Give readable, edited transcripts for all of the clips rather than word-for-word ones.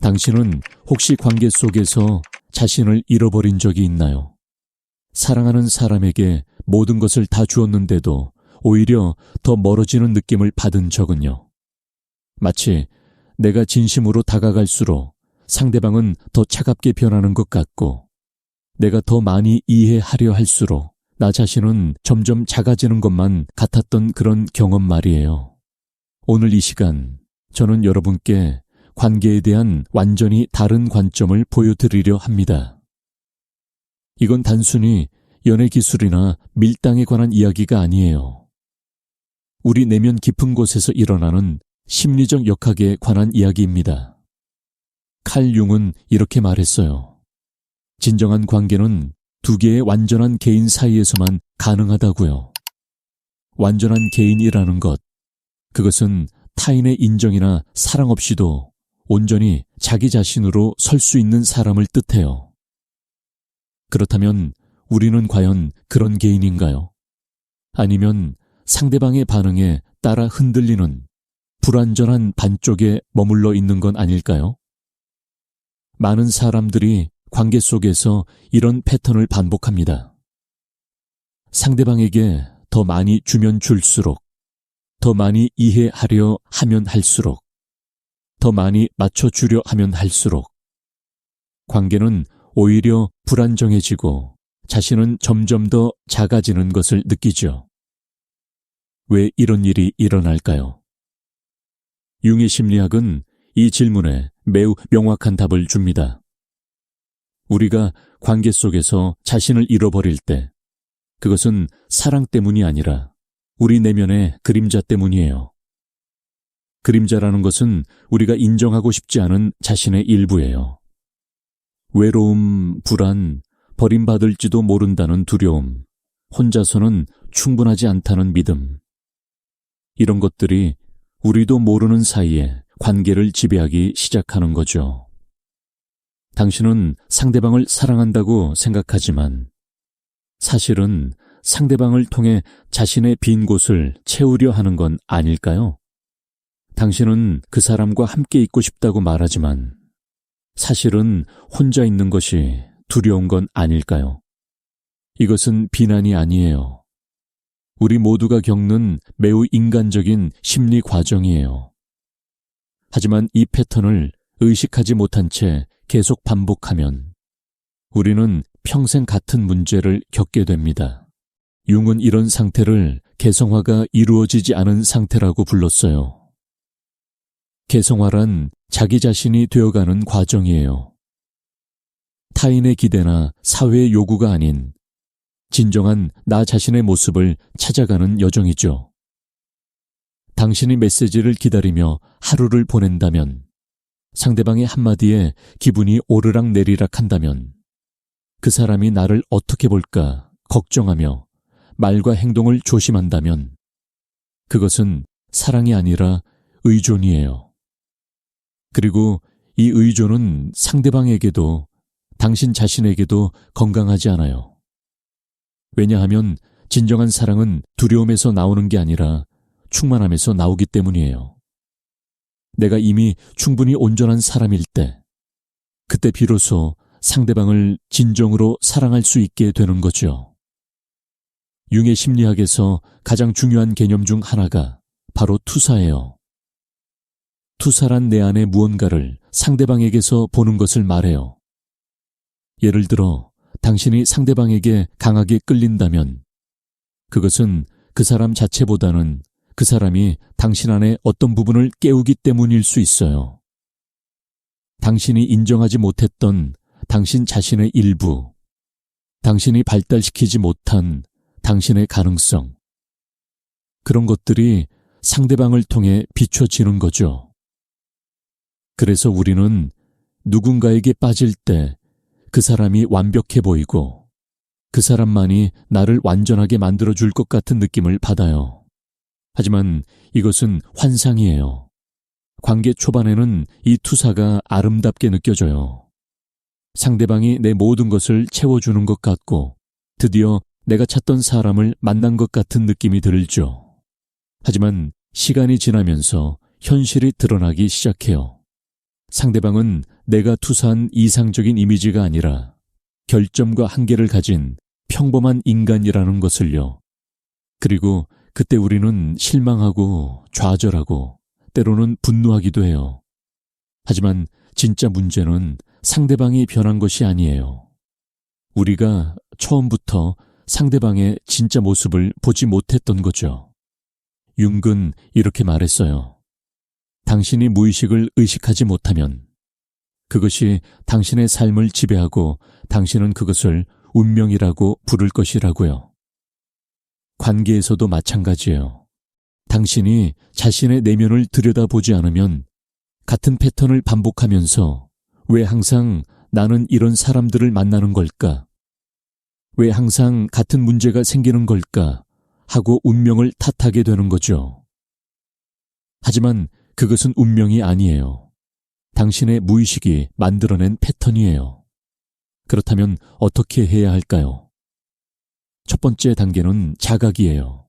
당신은 혹시 관계 속에서 자신을 잃어버린 적이 있나요? 사랑하는 사람에게 모든 것을 다 주었는데도 오히려 더 멀어지는 느낌을 받은 적은요? 마치 내가 진심으로 다가갈수록 상대방은 더 차갑게 변하는 것 같고, 내가 더 많이 이해하려 할수록 나 자신은 점점 작아지는 것만 같았던 그런 경험 말이에요. 오늘 이 시간 저는 여러분께 관계에 대한 완전히 다른 관점을 보여드리려 합니다. 이건 단순히 연애 기술이나 밀당에 관한 이야기가 아니에요. 우리 내면 깊은 곳에서 일어나는 심리적 역학에 관한 이야기입니다. 칼 융은 이렇게 말했어요. 진정한 관계는 두 개의 완전한 개인 사이에서만 가능하다고요. 완전한 개인이라는 것, 그것은 타인의 인정이나 사랑 없이도 온전히 자기 자신으로 설 수 있는 사람을 뜻해요. 그렇다면 우리는 과연 그런 개인인가요? 아니면 상대방의 반응에 따라 흔들리는 불완전한 반쪽에 머물러 있는 건 아닐까요? 많은 사람들이 관계 속에서 이런 패턴을 반복합니다. 상대방에게 더 많이 주면 줄수록, 더 많이 이해하려 하면 할수록, 더 많이 맞춰주려 하면 할수록 관계는 오히려 불안정해지고 자신은 점점 더 작아지는 것을 느끼죠. 왜 이런 일이 일어날까요? 융의 심리학은 이 질문에 매우 명확한 답을 줍니다. 우리가 관계 속에서 자신을 잃어버릴 때 그것은 사랑 때문이 아니라 우리 내면의 그림자 때문이에요. 그림자라는 것은 우리가 인정하고 싶지 않은 자신의 일부예요. 외로움, 불안, 버림받을지도 모른다는 두려움, 혼자서는 충분하지 않다는 믿음. 이런 것들이 우리도 모르는 사이에 관계를 지배하기 시작하는 거죠. 당신은 상대방을 사랑한다고 생각하지만 사실은 상대방을 통해 자신의 빈 곳을 채우려 하는 건 아닐까요? 당신은 그 사람과 함께 있고 싶다고 말하지만 사실은 혼자 있는 것이 두려운 건 아닐까요? 이것은 비난이 아니에요. 우리 모두가 겪는 매우 인간적인 심리 과정이에요. 하지만 이 패턴을 의식하지 못한 채 계속 반복하면 우리는 평생 같은 문제를 겪게 됩니다. 융은 이런 상태를 개성화가 이루어지지 않은 상태라고 불렀어요. 개성화란 자기 자신이 되어가는 과정이에요. 타인의 기대나 사회의 요구가 아닌 진정한 나 자신의 모습을 찾아가는 여정이죠. 당신이 메시지를 기다리며 하루를 보낸다면, 상대방의 한마디에 기분이 오르락 내리락 한다면, 그 사람이 나를 어떻게 볼까 걱정하며 말과 행동을 조심한다면, 그것은 사랑이 아니라 의존이에요. 그리고 이 의존은 상대방에게도 당신 자신에게도 건강하지 않아요. 왜냐하면 진정한 사랑은 두려움에서 나오는 게 아니라 충만함에서 나오기 때문이에요. 내가 이미 충분히 온전한 사람일 때, 그때 비로소 상대방을 진정으로 사랑할 수 있게 되는 거죠. 융의 심리학에서 가장 중요한 개념 중 하나가 바로 투사예요. 투사란 내 안에 무언가를 상대방에게서 보는 것을 말해요. 예를 들어 당신이 상대방에게 강하게 끌린다면 그것은 그 사람 자체보다는 그 사람이 당신 안에 어떤 부분을 깨우기 때문일 수 있어요. 당신이 인정하지 못했던 당신 자신의 일부, 당신이 발달시키지 못한 당신의 가능성, 그런 것들이 상대방을 통해 비춰지는 거죠. 그래서 우리는 누군가에게 빠질 때 그 사람이 완벽해 보이고 그 사람만이 나를 완전하게 만들어줄 것 같은 느낌을 받아요. 하지만 이것은 환상이에요. 관계 초반에는 이 투사가 아름답게 느껴져요. 상대방이 내 모든 것을 채워주는 것 같고 드디어 내가 찾던 사람을 만난 것 같은 느낌이 들죠. 하지만 시간이 지나면서 현실이 드러나기 시작해요. 상대방은 내가 투사한 이상적인 이미지가 아니라 결점과 한계를 가진 평범한 인간이라는 것을요. 그리고 그때 우리는 실망하고 좌절하고 때로는 분노하기도 해요. 하지만 진짜 문제는 상대방이 변한 것이 아니에요. 우리가 처음부터 상대방의 진짜 모습을 보지 못했던 거죠. 융은 이렇게 말했어요. 당신이 무의식을 의식하지 못하면 그것이 당신의 삶을 지배하고 당신은 그것을 운명이라고 부를 것이라고요. 관계에서도 마찬가지예요. 당신이 자신의 내면을 들여다보지 않으면 같은 패턴을 반복하면서 왜 항상 나는 이런 사람들을 만나는 걸까? 왜 항상 같은 문제가 생기는 걸까? 하고 운명을 탓하게 되는 거죠. 하지만 그것은 운명이 아니에요. 당신의 무의식이 만들어낸 패턴이에요. 그렇다면 어떻게 해야 할까요? 첫 번째 단계는 자각이에요.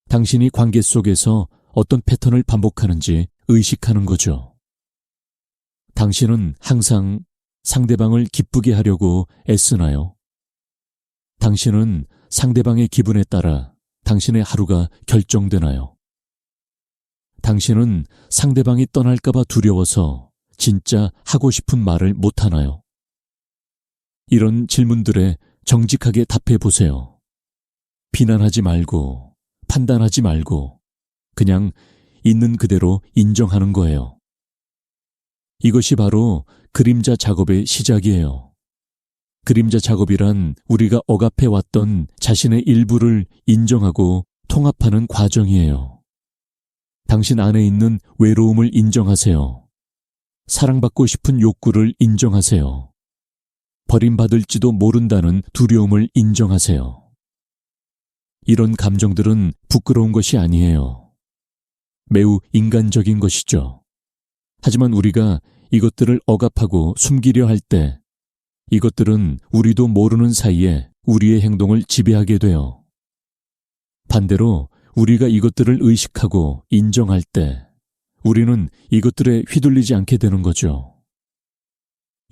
당신이 관계 속에서 어떤 패턴을 반복하는지 의식하는 거죠. 당신은 항상 상대방을 기쁘게 하려고 애쓰나요? 당신은 상대방의 기분에 따라 당신의 하루가 결정되나요? 당신은 상대방이 떠날까봐 두려워서 진짜 하고 싶은 말을 못하나요? 이런 질문들에 정직하게 답해 보세요. 비난하지 말고, 판단하지 말고, 그냥 있는 그대로 인정하는 거예요. 이것이 바로 그림자 작업의 시작이에요. 그림자 작업이란 우리가 억압해왔던 자신의 일부를 인정하고 통합하는 과정이에요. 당신 안에 있는 외로움을 인정하세요. 사랑받고 싶은 욕구를 인정하세요. 버림받을지도 모른다는 두려움을 인정하세요. 이런 감정들은 부끄러운 것이 아니에요. 매우 인간적인 것이죠. 하지만 우리가 이것들을 억압하고 숨기려 할 때 이것들은 우리도 모르는 사이에 우리의 행동을 지배하게 돼요. 반대로 우리가 이것들을 의식하고 인정할 때 우리는 이것들에 휘둘리지 않게 되는 거죠.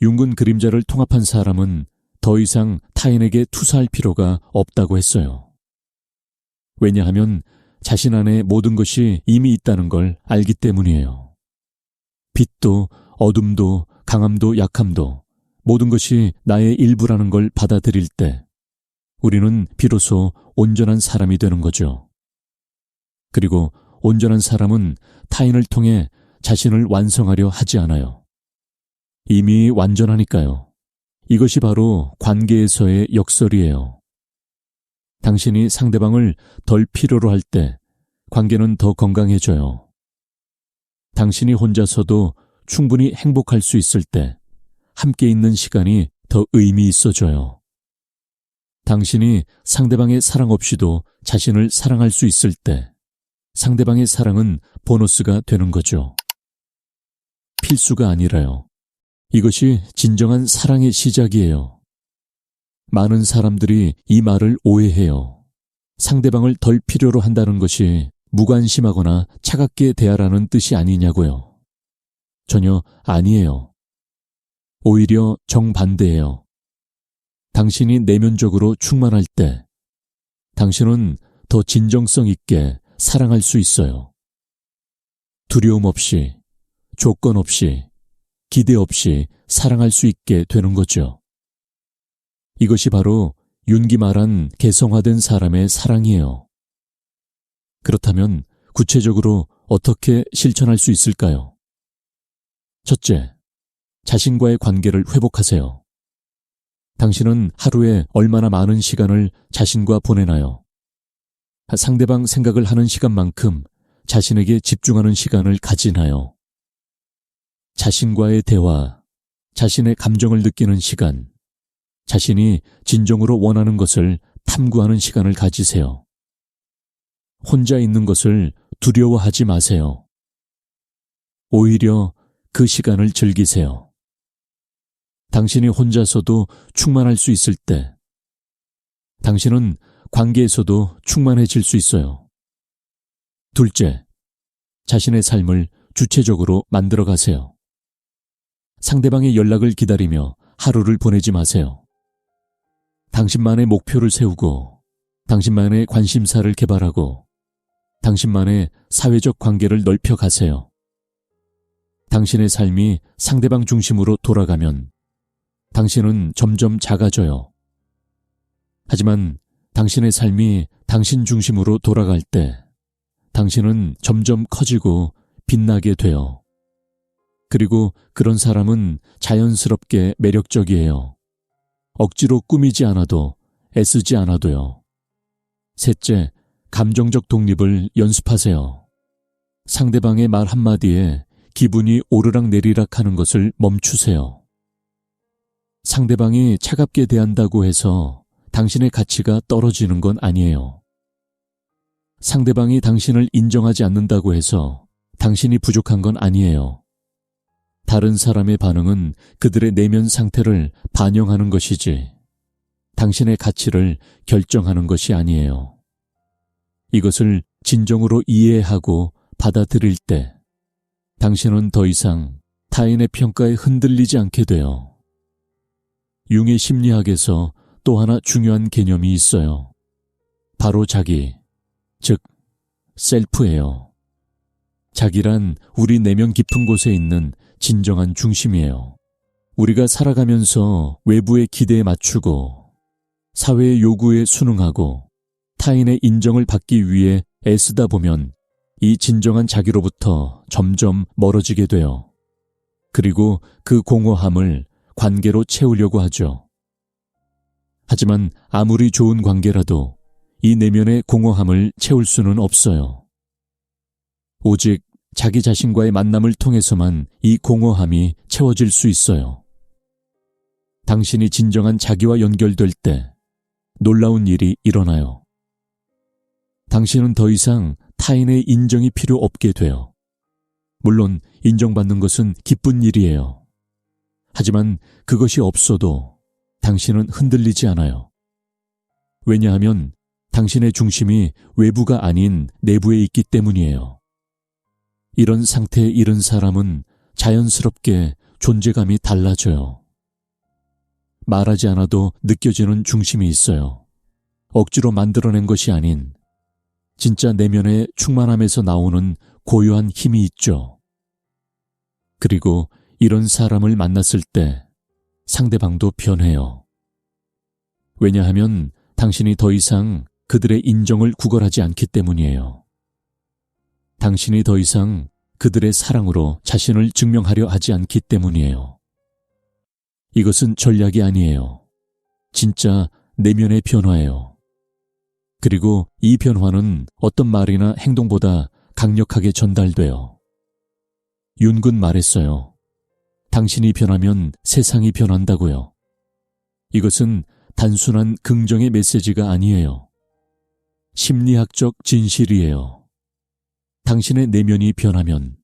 융은 그림자를 통합한 사람은 더 이상 타인에게 투사할 필요가 없다고 했어요. 왜냐하면 자신 안에 모든 것이 이미 있다는 걸 알기 때문이에요. 빛도 어둠도 강함도 약함도 모든 것이 나의 일부라는 걸 받아들일 때 우리는 비로소 온전한 사람이 되는 거죠. 그리고 온전한 사람은 타인을 통해 자신을 완성하려 하지 않아요. 이미 완전하니까요. 이것이 바로 관계에서의 역설이에요. 당신이 상대방을 덜 필요로 할 때 관계는 더 건강해져요. 당신이 혼자서도 충분히 행복할 수 있을 때 함께 있는 시간이 더 의미 있어져요. 당신이 상대방의 사랑 없이도 자신을 사랑할 수 있을 때 상대방의 사랑은 보너스가 되는 거죠. 필수가 아니라요. 이것이 진정한 사랑의 시작이에요. 많은 사람들이 이 말을 오해해요. 상대방을 덜 필요로 한다는 것이 무관심하거나 차갑게 대하라는 뜻이 아니냐고요. 전혀 아니에요. 오히려 정반대예요. 당신이 내면적으로 충만할 때 당신은 더 진정성 있게 사랑할 수 있어요. 두려움 없이, 조건 없이, 기대 없이 사랑할 수 있게 되는 거죠. 이것이 바로 윤기 말한 개성화된 사람의 사랑이에요. 그렇다면 구체적으로 어떻게 실천할 수 있을까요? 첫째, 자신과의 관계를 회복하세요. 당신은 하루에 얼마나 많은 시간을 자신과 보내나요? 상대방 생각을 하는 시간만큼 자신에게 집중하는 시간을 가지나요? 자신과의 대화, 자신의 감정을 느끼는 시간, 자신이 진정으로 원하는 것을 탐구하는 시간을 가지세요. 혼자 있는 것을 두려워하지 마세요. 오히려 그 시간을 즐기세요. 당신이 혼자서도 충만할 수 있을 때 당신은 관계에서도 충만해질 수 있어요. 둘째, 자신의 삶을 주체적으로 만들어 가세요. 상대방의 연락을 기다리며 하루를 보내지 마세요. 당신만의 목표를 세우고 당신만의 관심사를 개발하고 당신만의 사회적 관계를 넓혀 가세요. 당신의 삶이 상대방 중심으로 돌아가면 당신은 점점 작아져요. 하지만 당신의 삶이 당신 중심으로 돌아갈 때 당신은 점점 커지고 빛나게 돼요. 그리고 그런 사람은 자연스럽게 매력적이에요. 억지로 꾸미지 않아도 애쓰지 않아도요. 셋째, 감정적 독립을 연습하세요. 상대방의 말 한마디에 기분이 오르락내리락 하는 것을 멈추세요. 상대방이 차갑게 대한다고 해서 당신의 가치가 떨어지는 건 아니에요. 상대방이 당신을 인정하지 않는다고 해서 당신이 부족한 건 아니에요. 다른 사람의 반응은 그들의 내면 상태를 반영하는 것이지 당신의 가치를 결정하는 것이 아니에요. 이것을 진정으로 이해하고 받아들일 때 당신은 더 이상 타인의 평가에 흔들리지 않게 돼요. 융의 심리학에서 또 하나 중요한 개념이 있어요. 바로 자기, 즉 셀프예요. 자기란 우리 내면 깊은 곳에 있는 진정한 중심이에요. 우리가 살아가면서 외부의 기대에 맞추고 사회의 요구에 순응하고 타인의 인정을 받기 위해 애쓰다 보면 이 진정한 자기로부터 점점 멀어지게 돼요. 그리고 그 공허함을 관계로 채우려고 하죠. 하지만 아무리 좋은 관계라도 이 내면의 공허함을 채울 수는 없어요. 오직 자기 자신과의 만남을 통해서만 이 공허함이 채워질 수 있어요. 당신이 진정한 자기와 연결될 때 놀라운 일이 일어나요. 당신은 더 이상 타인의 인정이 필요 없게 돼요. 물론 인정받는 것은 기쁜 일이에요. 하지만 그것이 없어도 당신은 흔들리지 않아요. 왜냐하면 당신의 중심이 외부가 아닌 내부에 있기 때문이에요. 이런 상태에 이른 사람은 자연스럽게 존재감이 달라져요. 말하지 않아도 느껴지는 중심이 있어요. 억지로 만들어낸 것이 아닌 진짜 내면의 충만함에서 나오는 고요한 힘이 있죠. 그리고 이런 사람을 만났을 때 상대방도 변해요. 왜냐하면 당신이 더 이상 그들의 인정을 구걸하지 않기 때문이에요. 당신이 더 이상 그들의 사랑으로 자신을 증명하려 하지 않기 때문이에요. 이것은 전략이 아니에요. 진짜 내면의 변화예요. 그리고 이 변화는 어떤 말이나 행동보다 강력하게 전달돼요. 윤근 말했어요. 당신이 변하면 세상이 변한다고요. 이것은 단순한 긍정의 메시지가 아니에요. 심리학적 진실이에요. 당신의 내면이 변하면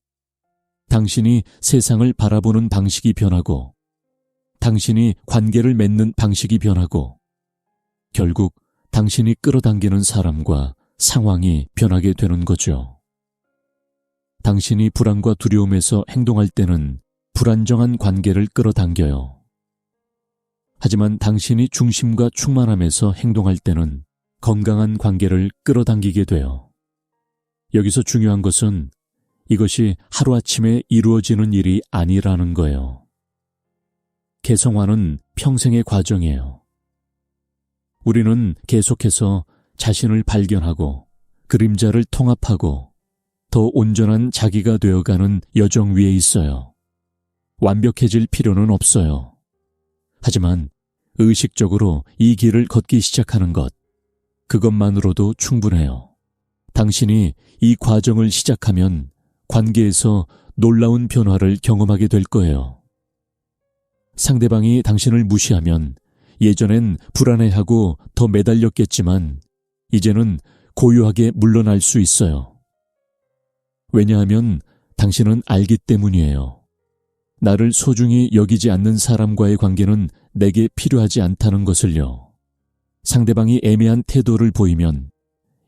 당신이 세상을 바라보는 방식이 변하고 당신이 관계를 맺는 방식이 변하고 결국 당신이 끌어당기는 사람과 상황이 변하게 되는 거죠. 당신이 불안과 두려움에서 행동할 때는 불안정한 관계를 끌어당겨요. 하지만 당신이 중심과 충만함에서 행동할 때는 건강한 관계를 끌어당기게 돼요. 여기서 중요한 것은 이것이 하루아침에 이루어지는 일이 아니라는 거예요. 개성화는 평생의 과정이에요. 우리는 계속해서 자신을 발견하고 그림자를 통합하고 더 온전한 자기가 되어가는 여정 위에 있어요. 완벽해질 필요는 없어요. 하지만 의식적으로 이 길을 걷기 시작하는 것, 그것만으로도 충분해요. 당신이 이 과정을 시작하면 관계에서 놀라운 변화를 경험하게 될 거예요. 상대방이 당신을 무시하면 예전엔 불안해하고 더 매달렸겠지만 이제는 고요하게 물러날 수 있어요. 왜냐하면 당신은 알기 때문이에요. 나를 소중히 여기지 않는 사람과의 관계는 내게 필요하지 않다는 것을요. 상대방이 애매한 태도를 보이면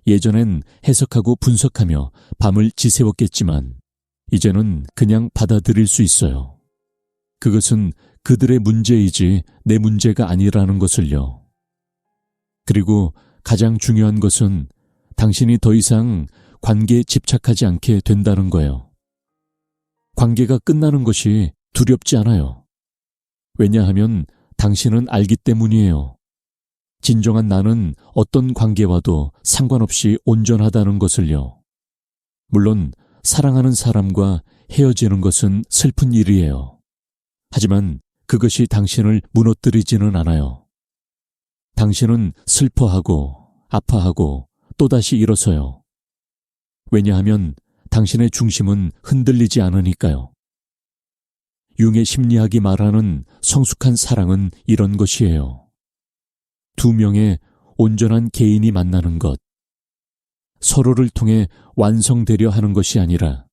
예전엔 해석하고 분석하며 밤을 지새웠겠지만 이제는 그냥 받아들일 수 있어요. 그것은 그들의 문제이지 내 문제가 아니라는 것을요. 그리고 가장 중요한 것은 당신이 더 이상 관계에 집착하지 않게 된다는 거예요. 관계가 끝나는 것이 두렵지 않아요. 왜냐하면 당신은 알기 때문이에요. 진정한 나는 어떤 관계와도 상관없이 온전하다는 것을요. 물론 사랑하는 사람과 헤어지는 것은 슬픈 일이에요. 하지만 그것이 당신을 무너뜨리지는 않아요. 당신은 슬퍼하고 아파하고 또다시 일어서요. 왜냐하면 당신의 중심은 흔들리지 않으니까요. 융의 심리학이 말하는 성숙한 사랑은 이런 것이에요. 두 명의 온전한 개인이 만나는 것, 서로를 통해 완성되려 하는 것이 아니라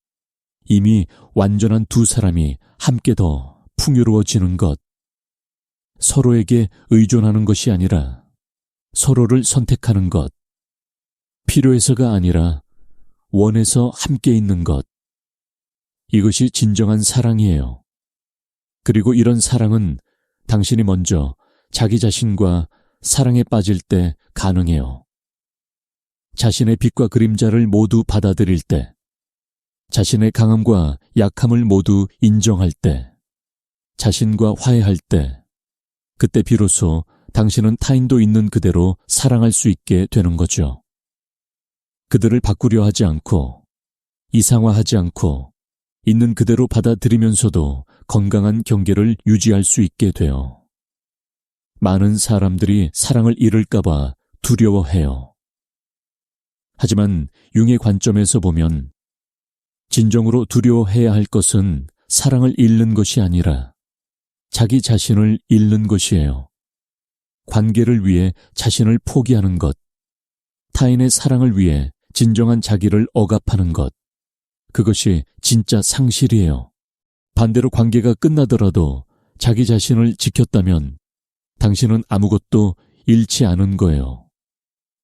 이미 완전한 두 사람이 함께 더 풍요로워지는 것, 서로에게 의존하는 것이 아니라 서로를 선택하는 것, 필요해서가 아니라 원해서 함께 있는 것, 이것이 진정한 사랑이에요. 그리고 이런 사랑은 당신이 먼저 자기 자신과 사랑에 빠질 때 가능해요. 자신의 빛과 그림자를 모두 받아들일 때, 자신의 강함과 약함을 모두 인정할 때, 자신과 화해할 때, 그때 비로소 당신은 타인도 있는 그대로 사랑할 수 있게 되는 거죠. 그들을 바꾸려 하지 않고, 이상화하지 않고, 있는 그대로 받아들이면서도 건강한 경계를 유지할 수 있게 돼요. 많은 사람들이 사랑을 잃을까봐 두려워해요. 하지만 융의 관점에서 보면 진정으로 두려워해야 할 것은 사랑을 잃는 것이 아니라 자기 자신을 잃는 것이에요. 관계를 위해 자신을 포기하는 것, 타인의 사랑을 위해 진정한 자기를 억압하는 것, 그것이 진짜 상실이에요. 반대로 관계가 끝나더라도 자기 자신을 지켰다면 당신은 아무것도 잃지 않은 거예요.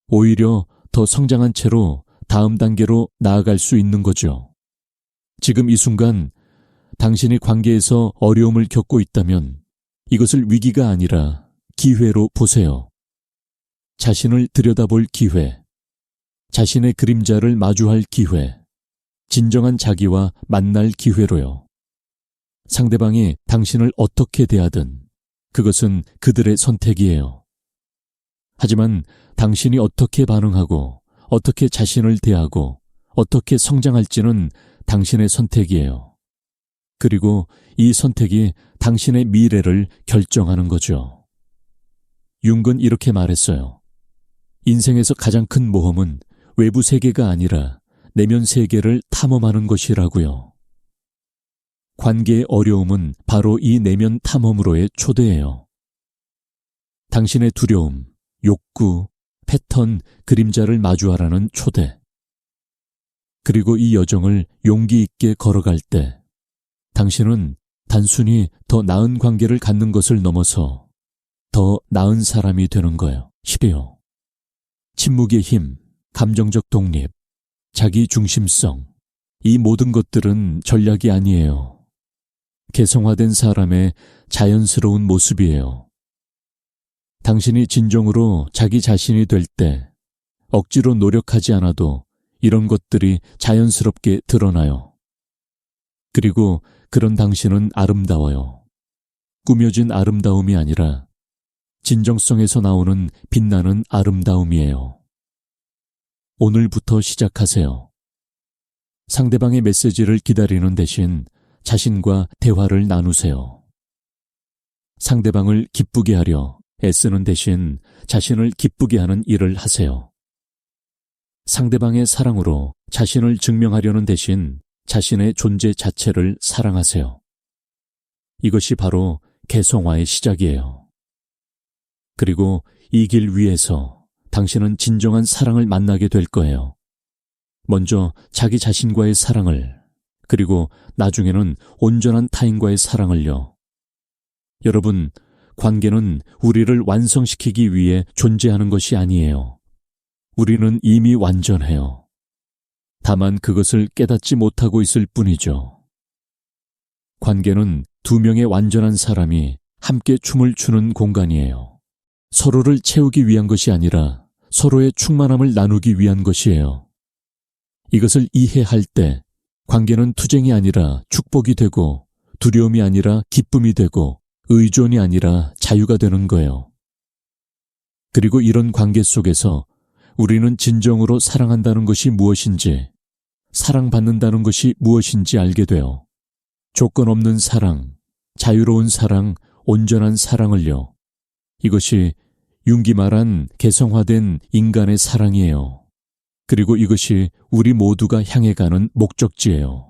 오히려 더 성장한 채로 다음 단계로 나아갈 수 있는 거죠. 지금 이 순간 당신이 관계에서 어려움을 겪고 있다면 이것을 위기가 아니라 기회로 보세요. 자신을 들여다볼 기회, 자신의 그림자를 마주할 기회, 진정한 자기와 만날 기회로요. 상대방이 당신을 어떻게 대하든 그것은 그들의 선택이에요. 하지만 당신이 어떻게 반응하고 어떻게 자신을 대하고 어떻게 성장할지는 당신의 선택이에요. 그리고 이 선택이 당신의 미래를 결정하는 거죠. 융은 이렇게 말했어요. 인생에서 가장 큰 모험은 외부 세계가 아니라 내면 세계를 탐험하는 것이라고요. 관계의 어려움은 바로 이 내면 탐험으로의 초대예요. 당신의 두려움, 욕구, 패턴, 그림자를 마주하라는 초대. 그리고 이 여정을 용기 있게 걸어갈 때 당신은 단순히 더 나은 관계를 갖는 것을 넘어서 더 나은 사람이 되는 거예요. 10이요. 침묵의 힘, 감정적 독립, 자기 중심성, 이 모든 것들은 전략이 아니에요. 개성화된 사람의 자연스러운 모습이에요. 당신이 진정으로 자기 자신이 될 때 억지로 노력하지 않아도 이런 것들이 자연스럽게 드러나요. 그리고 그런 당신은 아름다워요. 꾸며진 아름다움이 아니라 진정성에서 나오는 빛나는 아름다움이에요. 오늘부터 시작하세요. 상대방의 메시지를 기다리는 대신 자신과 대화를 나누세요. 상대방을 기쁘게 하려 애쓰는 대신 자신을 기쁘게 하는 일을 하세요. 상대방의 사랑으로 자신을 증명하려는 대신 자신의 존재 자체를 사랑하세요. 이것이 바로 개성화의 시작이에요. 그리고 이 길 위에서 당신은 진정한 사랑을 만나게 될 거예요. 먼저 자기 자신과의 사랑을, 그리고 나중에는 온전한 타인과의 사랑을요. 여러분, 관계는 우리를 완성시키기 위해 존재하는 것이 아니에요. 우리는 이미 완전해요. 다만 그것을 깨닫지 못하고 있을 뿐이죠. 관계는 두 명의 완전한 사람이 함께 춤을 추는 공간이에요. 서로를 채우기 위한 것이 아니라 서로의 충만함을 나누기 위한 것이에요. 이것을 이해할 때 관계는 투쟁이 아니라 축복이 되고 두려움이 아니라 기쁨이 되고 의존이 아니라 자유가 되는 거예요. 그리고 이런 관계 속에서 우리는 진정으로 사랑한다는 것이 무엇인지, 사랑받는다는 것이 무엇인지 알게 돼요. 조건 없는 사랑, 자유로운 사랑, 온전한 사랑을요. 이것이 융기 말한 개성화된 인간의 사랑이에요. 그리고 이것이 우리 모두가 향해 가는 목적지예요.